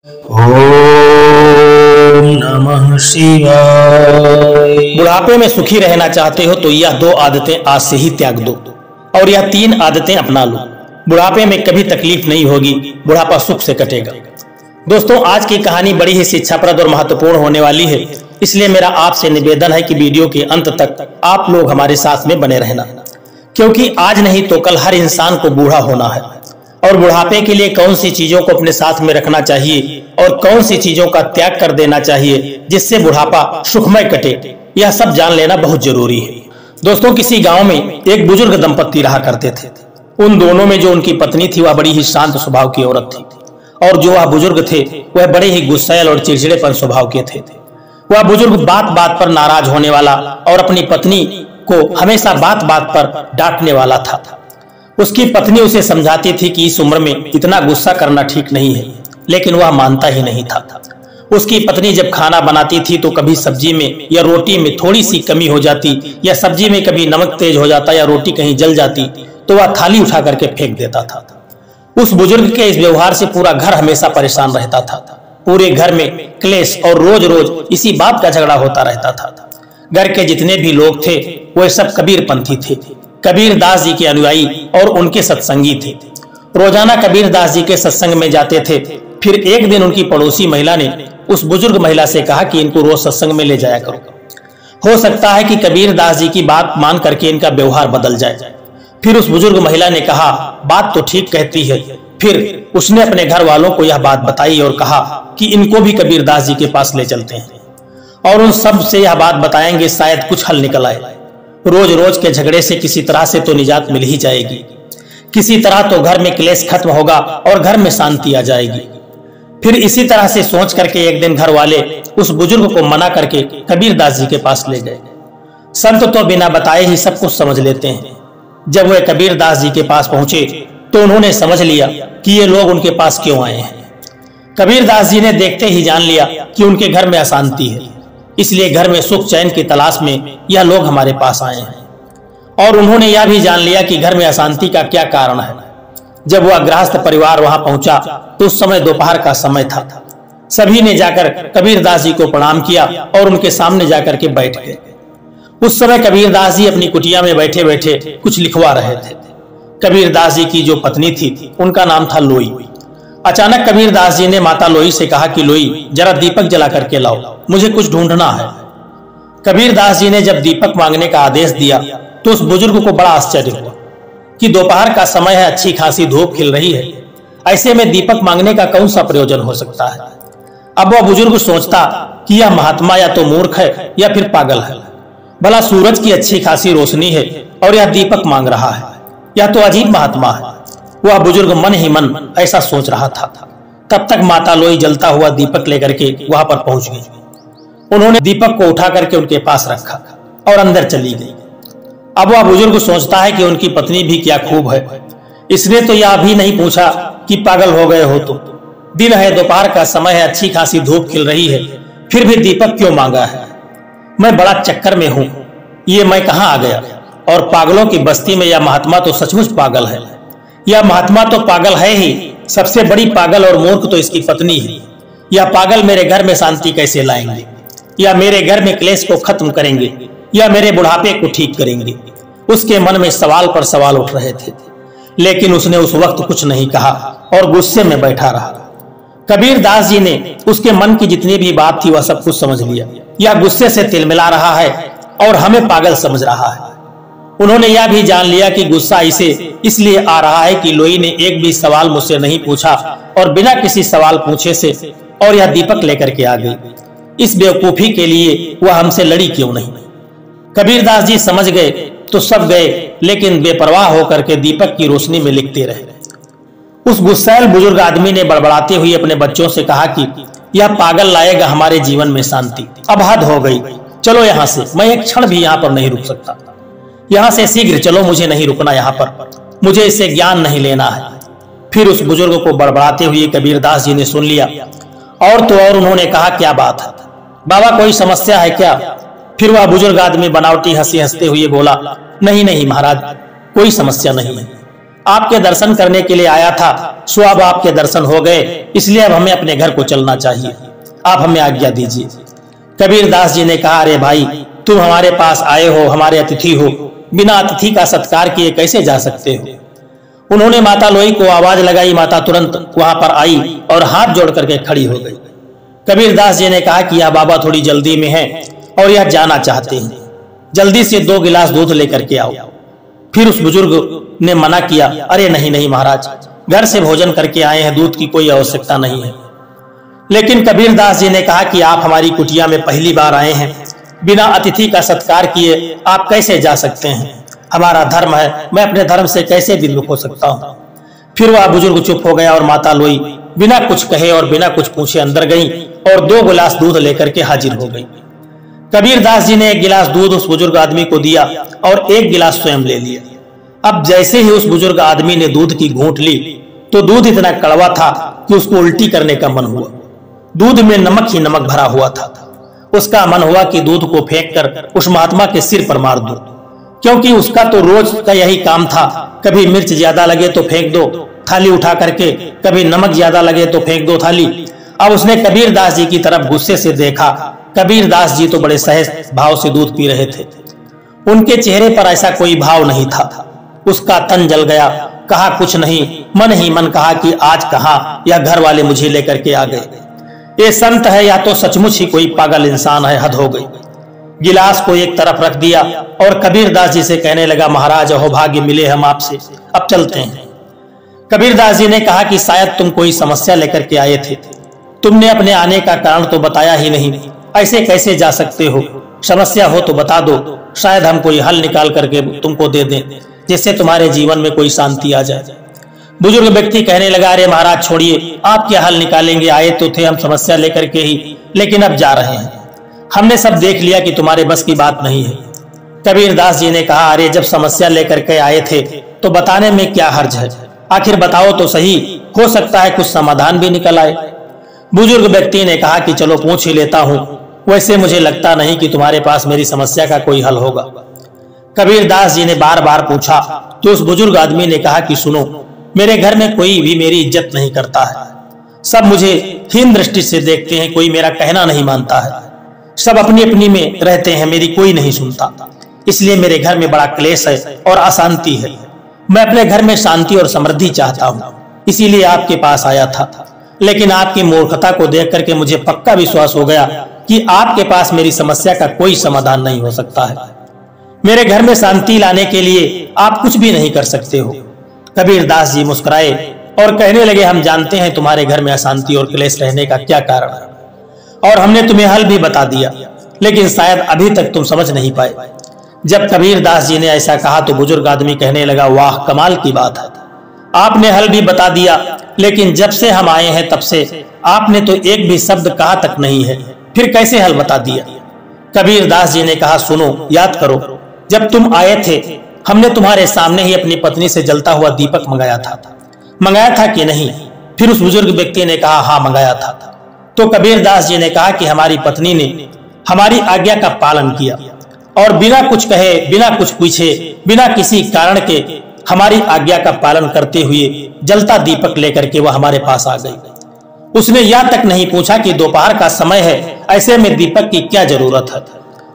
ओम नमः शिवाय। बुढ़ापे में सुखी रहना चाहते हो तो यह 2 आदतें आज से ही त्याग दो और यह 3 आदतें अपना लो। बुढ़ापे में कभी तकलीफ नहीं होगी, बुढ़ापा सुख से कटेगा। दोस्तों, आज की कहानी बड़ी ही शिक्षाप्रद और महत्वपूर्ण होने वाली है, इसलिए मेरा आपसे निवेदन है कि वीडियो के अंत तक आप लोग हमारे साथ में बने रहना, क्योंकि आज नहीं तो कल हर इंसान को बूढ़ा होना है और बुढ़ापे के लिए कौन सी चीजों को अपने साथ में रखना चाहिए और कौन सी चीजों का त्याग कर देना चाहिए जिससे बुढ़ापा सुखमय कटे, यह सब जान लेना बहुत जरूरी है। दोस्तों, किसी गांव में एक बुजुर्ग दंपत्ति रहा करते थे। उन दोनों में जो उनकी पत्नी थी वह बड़ी ही शांत स्वभाव की औरत थी और जो वह बुजुर्ग थे वह बड़े ही गुस्सैल और चिड़चिड़ेपन स्वभाव के थे। वह बुजुर्ग बात बात पर नाराज होने वाला और अपनी पत्नी को हमेशा बात बात पर डांटने वाला था। उसकी पत्नी उसे समझाती थी कि इस उम्र में इतना गुस्सा करना ठीक नहीं है, लेकिन वह मानता ही नहीं था। उसकी पत्नी जब खाना बनाती थी तो कभी सब्जी में या रोटी में थोड़ी सी कमी हो जाती या सब्जी में कभी नमक तेज हो जाता या रोटी कहीं जल जाती तो वह थाली उठा करके फेंक देता था। उस बुजुर्ग के इस व्यवहार से पूरा घर हमेशा परेशान रहता था। पूरे घर में क्लेश और रोज रोज इसी बात का झगड़ा होता रहता था। घर के जितने भी लोग थे वे सब कबीरपंथी थे, कबीर दास जी के अनुयायी और उनके सत्संगी थे। रोजाना कबीर दास जी के सत्संग में जाते थे। फिर एक दिन उनकी पड़ोसी महिला ने उस बुजुर्ग महिला से कहा कि इनको रोज सत्संग में ले जाया करो, हो सकता है कि कबीर दास जी की बात मान करके इनका व्यवहार बदल जाए। फिर उस बुजुर्ग महिला ने कहा, बात तो ठीक कहती है। फिर उसने अपने घर वालों को यह बात बताई और कहा कि इनको भी कबीर दास जी के पास ले चलते हैं और उन सब से यह बात बताएंगे, शायद कुछ हल निकल आए। रोज रोज के झगड़े से किसी तरह से तो निजात मिल ही जाएगी, किसी तरह तो घर में क्लेश खत्म होगा और घर में शांति आ जाएगी। फिर इसी तरह से सोच करके एक दिन घर वाले उस बुजुर्ग को मना करके कबीर दास जी के पास ले गए। संत तो बिना बताए ही सब कुछ समझ लेते हैं। जब वे कबीर दास जी के पास पहुंचे तो उन्होंने समझ लिया कि ये लोग उनके पास क्यों आए हैं। कबीर दास जी ने देखते ही जान लिया कि उनके घर में अशांति है, इसलिए घर में सुख चैन की तलाश में यह लोग हमारे पास आए हैं। और उन्होंने यह भी जान लिया कि घर में अशांति का क्या कारण है। जब वह गृहस्थ परिवार वहां पहुंचा तो उस समय दोपहर का समय था। सभी ने जाकर कबीर दास जी को प्रणाम किया और उनके सामने जाकर के बैठ गए। उस समय कबीर दास जी अपनी कुटिया में बैठे बैठे कुछ लिखवा रहे थे। कबीर दास जी की जो पत्नी थी उनका नाम था लोई। अचानक कबीर दास जी ने माता लोई से कहा कि लोई, जरा दीपक जला करके लाओ, मुझे कुछ ढूंढना है। कबीर दास जी ने जब दीपक मांगने का आदेश दिया तो उस बुजुर्ग को बड़ा आश्चर्य हुआ कि दोपहर का समय है, अच्छी खासी धूप खिल रही है, ऐसे में दीपक मांगने का कौन सा प्रयोजन हो सकता है। अब वह बुजुर्ग सोचता कि यह महात्मा या तो मूर्ख है या फिर पागल है। भला सूरज की अच्छी खासी रोशनी है और यह दीपक मांग रहा है, यह तो अजीब महात्मा है। वह बुजुर्ग मन ही मन ऐसा सोच रहा था। तब तक माता लोई जलता हुआ दीपक लेकर के वहां पर पहुंच गई। उन्होंने दीपक को उठा करके उनके पास रखा और अंदर चली गई। अब वह बुजुर्ग सोचता है कि उनकी पत्नी भी क्या खूब है, इसने तो यह भी नहीं पूछा कि पागल हो गए हो तो। दिन है, दोपहर का समय है, अच्छी खासी धूप खिल रही है, फिर भी दीपक क्यों मांगा है। मैं बड़ा चक्कर में हूं, ये मैं कहां आ गया। और पागलों की बस्ती में यह महात्मा तो सचमुच पागल है। यह महात्मा तो पागल है ही, सबसे बड़ी पागल और मूर्ख तो इसकी पत्नी है। यह पागल मेरे घर में शांति कैसे लाएंगे, या मेरे घर में क्लेश को खत्म करेंगे, या मेरे बुढ़ापे को ठीक करेंगे। उसके मन में सवाल पर सवाल उठ रहे थे, लेकिन उसने उस वक्त कुछ नहीं कहा और गुस्से में बैठा रहा। कबीर दास जी ने उसके मन की जितनी भी बात थी वह सब कुछ समझ लिया। यह गुस्से से तिलमिला रहा है और हमें पागल समझ रहा है। उन्होंने यह भी जान लिया कि गुस्सा इसे इसलिए आ रहा है कि लोई ने एक भी सवाल मुझसे नहीं पूछा और बिना किसी सवाल पूछे से और यह दीपक लेकर के आ गई। इस बेवकूफी के लिए वह हमसे लड़ी क्यों नहीं। कबीर दास जी समझ गए तो सब गए, लेकिन बेपरवाह होकर के दीपक की रोशनी में लिखते रहे। उस गुस्सैल बुजुर्ग आदमी ने बड़बड़ाते हुए अपने बच्चों से कहा कि यह पागल लाएगा हमारे जीवन में शांति। अब हद हो गई, चलो यहाँ से, मैं एक क्षण भी यहाँ पर नहीं रुक सकता। यहाँ से शीघ्र चलो, मुझे नहीं रुकना यहाँ पर, मुझे इससे ज्ञान नहीं लेना है। फिर उस बुजुर्ग को बड़बड़ाते हुए कबीर दास जी ने सुन लिया और तो और उन्होंने कहा, क्या बात है बाबा, कोई समस्या है क्या। फिर वह बुजुर्ग आदमी बनावटी हंसी हंसते हुए बोला, नहीं नहीं महाराज, कोई समस्या नहीं है। आपके दर्शन करने के लिए आया था, सो अब आपके दर्शन हो गए, इसलिए अब हमें अपने घर को चलना चाहिए, आप हमें आज्ञा दीजिए। कबीर दास जी ने कहा, अरे भाई, तुम हमारे पास आए हो, हमारे अतिथि हो, बिना अतिथि का सत्कार किए कैसे जा सकते हो। उन्होंने माता लोई को आवाज लगाई, माता तुरंत वहां पर आई और हाथ जोड़ करके खड़ी हो गई। कबीर दास जी ने कहा कि यह बाबा थोड़ी जल्दी में है और यह जाना चाहते हैं, जल्दी से 2 गिलास दूध लेकर के आओ। फिर उस बुजुर्ग ने मना किया, अरे नहीं नहीं महाराज, घर से भोजन करके आए हैं, दूध की कोई आवश्यकता नहीं है। लेकिन कबीर दास जी ने कहा कि आप हमारी कुटिया में पहली बार आए हैं, बिना अतिथि का सत्कार किए आप कैसे जा सकते हैं, हमारा धर्म है, मैं अपने धर्म से कैसे विमुख हो सकता हूँ। फिर वह बुजुर्ग चुप हो गया और माता लोई बिना कुछ कहे और बिना कुछ पूछे अंदर गई और 2 गिलास दूध लेकर के हाजिर हो गई। कबीर दास जी ने 1 गिलास दूध उस बुजुर्ग आदमी को दिया और 1 गिलास स्वयं ले लिया। अब जैसे ही उस बुजुर्ग आदमी ने दूध की घूंट ली तो दूध इतना कड़वा था कि उसको उल्टी करने का मन हुआ। दूध में नमक ही नमक भरा हुआ था। उसका मन हुआ कि दूध को फेंककर उस महात्मा के सिर पर मार दूं, क्योंकि उसका तो रोज का यही काम था, कभी मिर्च ज्यादा लगे तो फेंक दो थाली उठा करके, कभी नमक ज्यादा लगे तो फेंक दो थाली। अब उसने कबीर दास जी की तरफ गुस्से से देखा। कबीर दास जी तो बड़े सहज भाव से दूध पी रहे थे, उनके चेहरे पर ऐसा कोई भाव नहीं था। उसका तन जल गया, कहा कुछ नहीं, मन ही मन कहा कि आज कहाँ या घर वाले मुझे लेकर के आ गए, ये संत है या तो सचमुच ही कोई पागल इंसान है, हद हो गई। गिलास को एक तरफ रख दिया और कबीर दास जी से कहने लगा, महाराज अहो भाग्य मिले हम आपसे, अब चलते हैं। कबीर दास जी ने कहा कि शायद तुम कोई समस्या लेकर के आए थे, तुमने अपने आने का कारण तो बताया ही नहीं, ऐसे कैसे जा सकते हो, समस्या हो तो बता दो, शायद हम कोई हल निकाल करके तुमको दे दें, जिससे तुम्हारे जीवन में कोई शांति आ जाए। बुजुर्ग व्यक्ति कहने लगा, अरे महाराज छोड़िए, आप क्या हल निकालेंगे, आए तो थे हम समस्या लेकर के ही, लेकिन अब जा रहे हैं, हमने सब देख लिया कि तुम्हारे बस की बात नहीं है। कबीर दास जी ने कहा, अरे जब समस्या लेकर के आए थे तो बताने में क्या हर्ज है, आखिर बताओ तो सही, हो सकता है कुछ समाधान भी निकल आए। बुजुर्ग व्यक्ति ने कहा कि चलो पूछ ही लेता हूं, वैसे मुझे लगता नहीं कि तुम्हारे पास मेरी समस्या का कोई हल होगा। कबीर दास जी ने बार बार पूछा तो उस बुजुर्ग आदमी ने कहा कि सुनो, मेरे घर में कोई भी मेरी इज्जत नहीं करता है, सब मुझे हीन दृष्टि से देखते हैं, कोई मेरा कहना नहीं मानता है, सब अपनी अपनी में रहते हैं, मेरी कोई नहीं सुनता, इसलिए मेरे घर में बड़ा क्लेश है और अशांति है। मैं अपने घर में शांति और समृद्धि चाहता हूँ, इसीलिए आपके पास आया था, लेकिन आपकी मूर्खता को देख करके मुझे पक्का विश्वास हो गया कि आपके पास मेरी समस्या का कोई समाधान नहीं हो सकता है। मेरे घर में शांति लाने के लिए आप कुछ भी नहीं कर सकते हो। कबीर दास जी मुस्कुराए और कहने लगे, हम जानते हैं तुम्हारे घर में अशांति और क्लेश रहने का क्या कारण है, और हमने तुम्हें हल भी बता दिया, लेकिन शायद अभी तक तुम समझ नहीं पाए। जब कबीर दास जी ने ऐसा कहा तो बुजुर्ग आदमी कहने लगा, वाह कमाल की बात है, आपने हल भी बता दिया, लेकिन जब से हम आए हैं तब से आपने तो एक भी शब्द कहा तक नहीं है, फिर कैसे हल बता दिया। कबीर दास जी ने कहा, सुनो, याद करो, जब तुम आए थे हमने तुम्हारे सामने ही अपनी पत्नी से जलता हुआ दीपक मंगाया था कि नहीं। फिर उस बुजुर्ग व्यक्ति ने कहा, हाँ मंगाया था। तो कबीर दास जी ने कहा कि हमारी पत्नी ने हमारी आज्ञा का पालन किया और बिना कुछ कहे, बिना कुछ पूछे, बिना किसी कारण के हमारी आज्ञा का पालन करते हुए जलता दीपक लेकर के वह हमारे पास आ गई। उसने यह तक नहीं पूछा कि दोपहर का समय है, ऐसे में दीपक की क्या जरूरत है।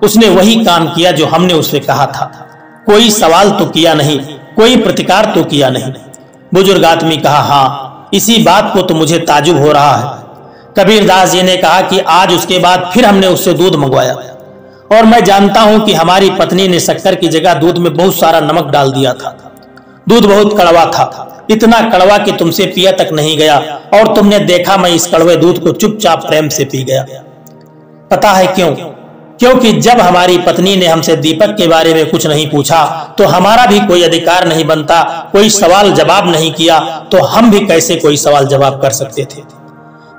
उसने वही काम किया जो हमने उससे कहा था, कोई सवाल तो किया नहीं, कोई प्रतिकार तो किया नहीं। बुजुर्ग आदमी कहा, हाँ इसी बात को तो मुझे ताजुब हो रहा है। कबीर दास जी ने कहा कि आज उसके बाद फिर हमने उससे दूध मंगवाया और मैं जानता हूं कि हमारी पत्नी ने शक्कर की जगह दूध में बहुत सारा नमक डाल दिया था। दूध बहुत कड़वा था, इतना कड़वा कि तुमसे पिया तक नहीं गया, और तुमने देखा मैं इस कड़वे दूध को चुपचाप प्रेम से पी गया। पता है क्यों? क्योंकि जब हमारी पत्नी ने हमसे दीपक के बारे में कुछ नहीं पूछा तो हमारा भी कोई अधिकार नहीं बनता, कोई सवाल जवाब नहीं किया तो हम भी कैसे कोई सवाल जवाब कर सकते थे।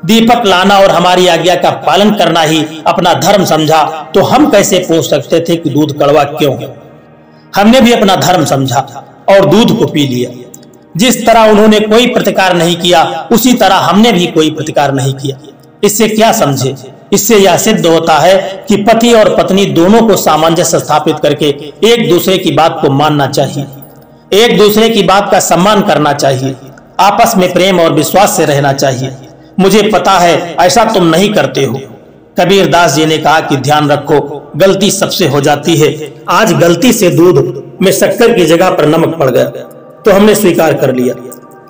दीपक लाना और हमारी आज्ञा का पालन करना ही अपना धर्म समझा तो हम कैसे पूछ सकते थे कि दूध कड़वा क्यों है। हमने भी अपना धर्म समझा और दूध को पी लिया। जिस तरह उन्होंने कोई प्रतिकार नहीं किया उसी तरह हमने भी कोई प्रतिकार नहीं किया। इससे क्या समझे? इससे यह सिद्ध होता है कि पति और पत्नी दोनों को सामंजस्य स्थापित करके एक दूसरे की बात को मानना चाहिए। एक दूसरे की बात का सम्मान करना चाहिए, आपस में प्रेम और विश्वास से रहना चाहिए। मुझे पता है ऐसा तुम नहीं करते हो। कबीर दास जी ने कहा कि ध्यान रखो, गलती सबसे हो जाती है। आज गलती से दूध में शक्कर की जगह पर नमक पड़ गया तो हमने स्वीकार कर लिया।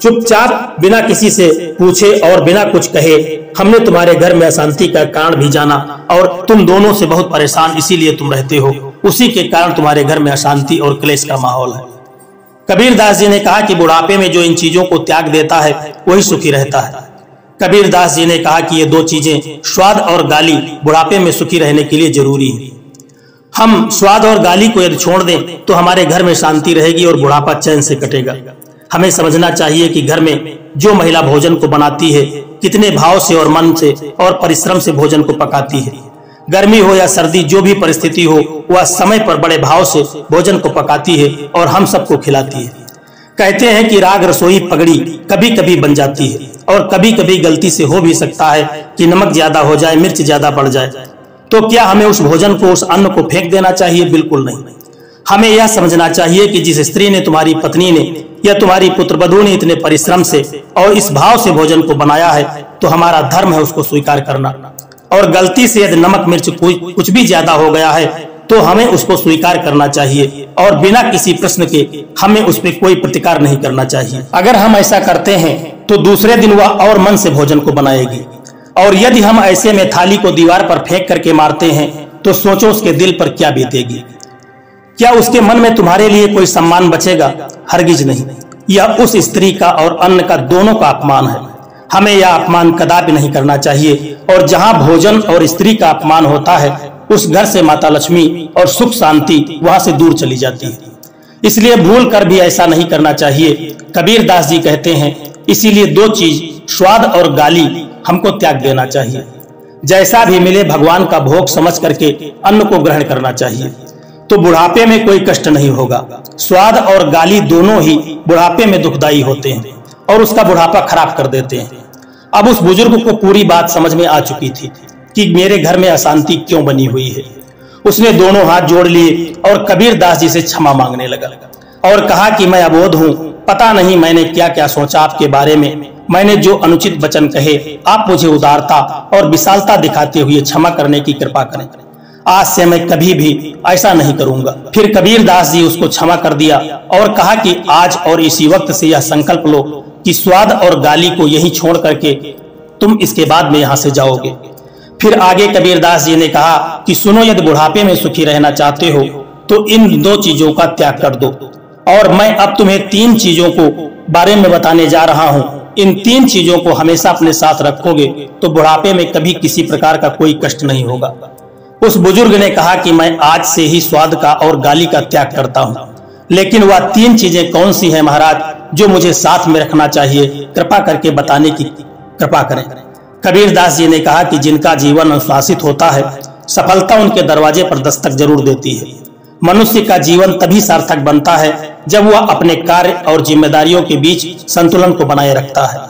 चुपचाप बिना किसी से पूछे और बिना कुछ कहे हमने तुम्हारे घर में अशांति का कारण भी जाना और तुम दोनों से बहुत परेशान इसीलिए तुम रहते हो। उसी के कारण तुम्हारे घर में अशांति और क्लेश का माहौल है। कबीर दास जी ने कहा कि बुढ़ापे में जो इन चीजों को त्याग देता है वही सुखी रहता है। कबीर दास जी ने कहा कि ये दो चीजें, स्वाद और गाली, बुढ़ापे में सुखी रहने के लिए जरूरी है। हम स्वाद और गाली को यदि छोड़ दें तो हमारे घर में शांति रहेगी और बुढ़ापा चैन से कटेगा। हमें समझना चाहिए कि घर में जो महिला भोजन को बनाती है कितने भाव से और मन से और परिश्रम से भोजन को पकाती है। गर्मी हो या सर्दी, जो भी परिस्थिति हो, वह समय पर बड़े भाव से भोजन को पकाती है और हम सबको खिलाती है। कहते हैं कि राग रसोई पगड़ी कभी कभी बन जाती है और कभी कभी गलती से हो भी सकता है कि नमक ज्यादा हो जाए, मिर्च ज्यादा बढ़ जाए। तो क्या हमें उस भोजन को, उस अन्न को फेंक देना चाहिए? बिल्कुल नहीं। हमें यह समझना चाहिए कि जिस स्त्री ने, तुम्हारी पत्नी ने या तुम्हारी पुत्रवधू ने इतने परिश्रम से और इस भाव से भोजन को बनाया है तो हमारा धर्म है उसको स्वीकार करना। और गलती से यदि नमक मिर्च कुछ भी ज्यादा हो गया है तो हमें उसको स्वीकार करना चाहिए और बिना किसी प्रश्न के हमें उस पर कोई प्रतिकार नहीं करना चाहिए। अगर हम ऐसा करते हैं तो दूसरे दिन वह और मन से भोजन को बनाएगी। और यदि हम ऐसे में थाली को दीवार पर फेंक करके मारते हैं तो सोचो उसके दिल पर क्या बीतेगी। क्या उसके मन में तुम्हारे लिए कोई सम्मान बचेगा? हरगिज नहीं। यह उस स्त्री का और अन्न का, दोनों का अपमान है। हमें यह अपमान कदापि नहीं करना चाहिए। और जहां भोजन और स्त्री का अपमान होता है उस घर से माता लक्ष्मी और सुख शांति वहां से दूर चली जाती है। इसलिए भूल कर भी ऐसा नहीं करना चाहिए। कबीर दास जी कहते हैं इसीलिए दो चीज, स्वाद और गाली, हमको त्याग देना चाहिए। जैसा भी मिले भगवान का भोग समझ करके अन्न को ग्रहण करना चाहिए तो बुढ़ापे में कोई कष्ट नहीं होगा। स्वाद और गाली दोनों ही बुढ़ापे में दुखदाई होते हैं और उसका बुढ़ापा खराब कर देते हैं। अब उस बुजुर्ग को पूरी बात समझ में आ चुकी थी कि मेरे घर में अशांति क्यों बनी हुई है। उसने दोनों हाथ जोड़ लिए और कबीर दास जी से क्षमा मांगने लगा और कहा कि मैं अबोध हूँ, पता नहीं मैंने क्या क्या सोचा आपके बारे में। मैंने जो अनुचित वचन कहे, आप मुझे उदारता और विशालता दिखाते हुए क्षमा करने की कृपा करें। आज से मैं कभी भी ऐसा नहीं करूंगा। फिर कबीर दास जी उसको क्षमा कर दिया और कहा कि आज और इसी वक्त से यह संकल्प लो कि स्वाद और गाली को यही छोड़ करके तुम इसके बाद में यहाँ से जाओगे। फिर आगे कबीर दास जी ने कहा कि सुनो, यदि बुढ़ापे में सुखी रहना चाहते हो तो इन दो चीजों का त्याग कर दो। और मैं अब तुम्हें तीन चीजों को बारे में बताने जा रहा हूँ। इन तीन चीजों को हमेशा अपने साथ रखोगे तो बुढ़ापे में कभी किसी प्रकार का कोई कष्ट नहीं होगा। उस बुजुर्ग ने कहा कि मैं आज से ही स्वाद का और गाली का त्याग करता हूँ। लेकिन वह तीन चीजें कौन सी हैं महाराज जो मुझे साथ में रखना चाहिए? कृपा करके बताने की कृपा करें। कबीर दास जी ने कहा कि जिनका जीवन अनुशासित होता है सफलता उनके दरवाजे पर दस्तक जरूर देती है। मनुष्य का जीवन तभी सार्थक बनता है जब वह अपने कार्य और जिम्मेदारियों के बीच संतुलन को बनाए रखता है।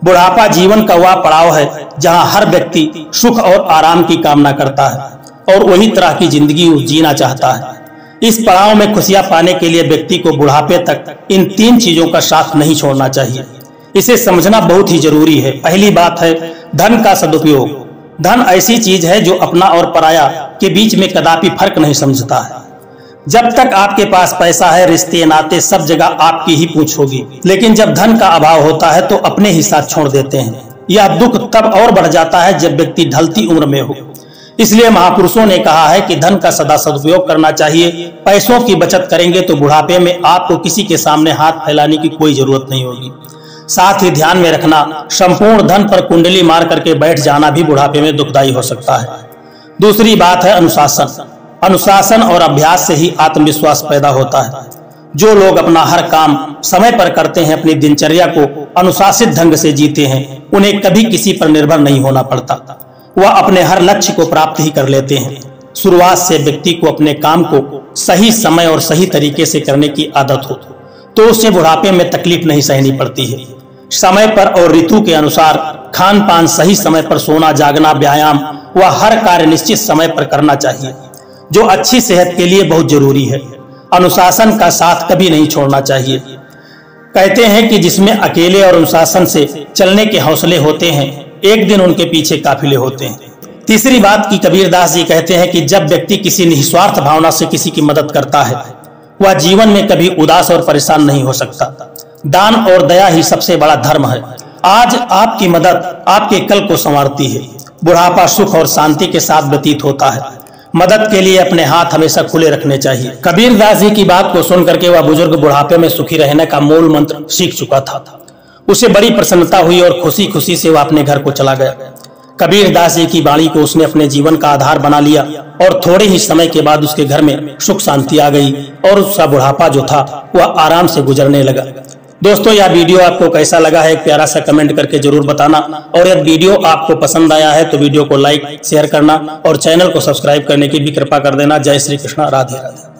बुढ़ापा जीवन का वह पड़ाव है जहां हर व्यक्ति सुख और आराम की कामना करता है और वही तरह की जिंदगी जीना चाहता है। इस पड़ाव में खुशियां पाने के लिए व्यक्ति को बुढ़ापे तक इन तीन चीजों का साथ नहीं छोड़ना चाहिए। इसे समझना बहुत ही जरूरी है। पहली बात है धन का सदुपयोग। धन ऐसी चीज है जो अपना और पराया के बीच में कदापि फर्क नहीं समझता है। जब तक आपके पास पैसा है, रिश्ते नाते सब जगह आपकी ही पूछ होगी। लेकिन जब धन का अभाव होता है तो अपने ही साथ छोड़ देते हैं। यह दुख तब और बढ़ जाता है जब व्यक्ति ढलती उम्र में हो। इसलिए महापुरुषों ने कहा है कि धन का सदा सदुपयोग करना चाहिए। पैसों की बचत करेंगे तो बुढ़ापे में आपको किसी के सामने हाथ फैलाने की कोई जरूरत नहीं होगी। साथ ही ध्यान में रखना, संपूर्ण धन पर कुंडली मार करके बैठ जाना भी बुढ़ापे में दुखदाई हो सकता है। दूसरी बात है अनुशासन। अनुशासन और अभ्यास से ही आत्मविश्वास पैदा होता है। जो लोग अपना हर काम समय पर करते हैं, अपनी दिनचर्या को अनुशासित ढंग से जीते हैं, उन्हें कभी किसी पर निर्भर नहीं होना पड़ता। वह अपने हर लक्ष्य को प्राप्त ही कर लेते हैं। शुरुआत से व्यक्ति को अपने काम को सही समय और सही तरीके से करने की आदत हो तो उससे बुढ़ापे में तकलीफ नहीं सहनी पड़ती है। समय पर और ऋतु के अनुसार खान पान, सही समय पर सोना जागना, व्यायाम व हर कार्य निश्चित समय पर करना चाहिए जो अच्छी सेहत के लिए बहुत जरूरी है। अनुशासन का साथ कभी नहीं छोड़ना चाहिए। कहते हैं कि जिसमें अकेले और अनुशासन से चलने के हौसले होते हैं, एक दिन उनके पीछे काफिले होते हैं। तीसरी बात की कबीरदास जी कहते हैं कि जब व्यक्ति किसी निस्वार्थ भावना से किसी की मदद करता है, वह जीवन में कभी उदास और परेशान नहीं हो सकता। दान और दया ही सबसे बड़ा धर्म है। आज आपकी मदद आपके कल को संवारती है। बुढ़ापा सुख और शांति के साथ व्यतीत होता है। मदद के लिए अपने हाथ हमेशा खुले रखने चाहिए। कबीरदास जी की बात को सुन करके वह बुजुर्ग बुढ़ापे में सुखी रहने का मूल मंत्र सीख चुका था। उसे बड़ी प्रसन्नता हुई और खुशी खुशी से वह अपने घर को चला गया। कबीरदास जी की वाणी को उसने अपने जीवन का आधार बना लिया और थोड़े ही समय के बाद उसके घर में सुख शांति आ गई और उसका बुढ़ापा जो था वह आराम से गुजरने लगा। दोस्तों, यह वीडियो आपको कैसा लगा है, एक प्यारा सा कमेंट करके जरूर बताना। और यदि वीडियो आपको पसंद आया है तो वीडियो को लाइक शेयर करना और चैनल को सब्सक्राइब करने की भी कृपा कर देना। जय श्री कृष्णा, राधे राधे।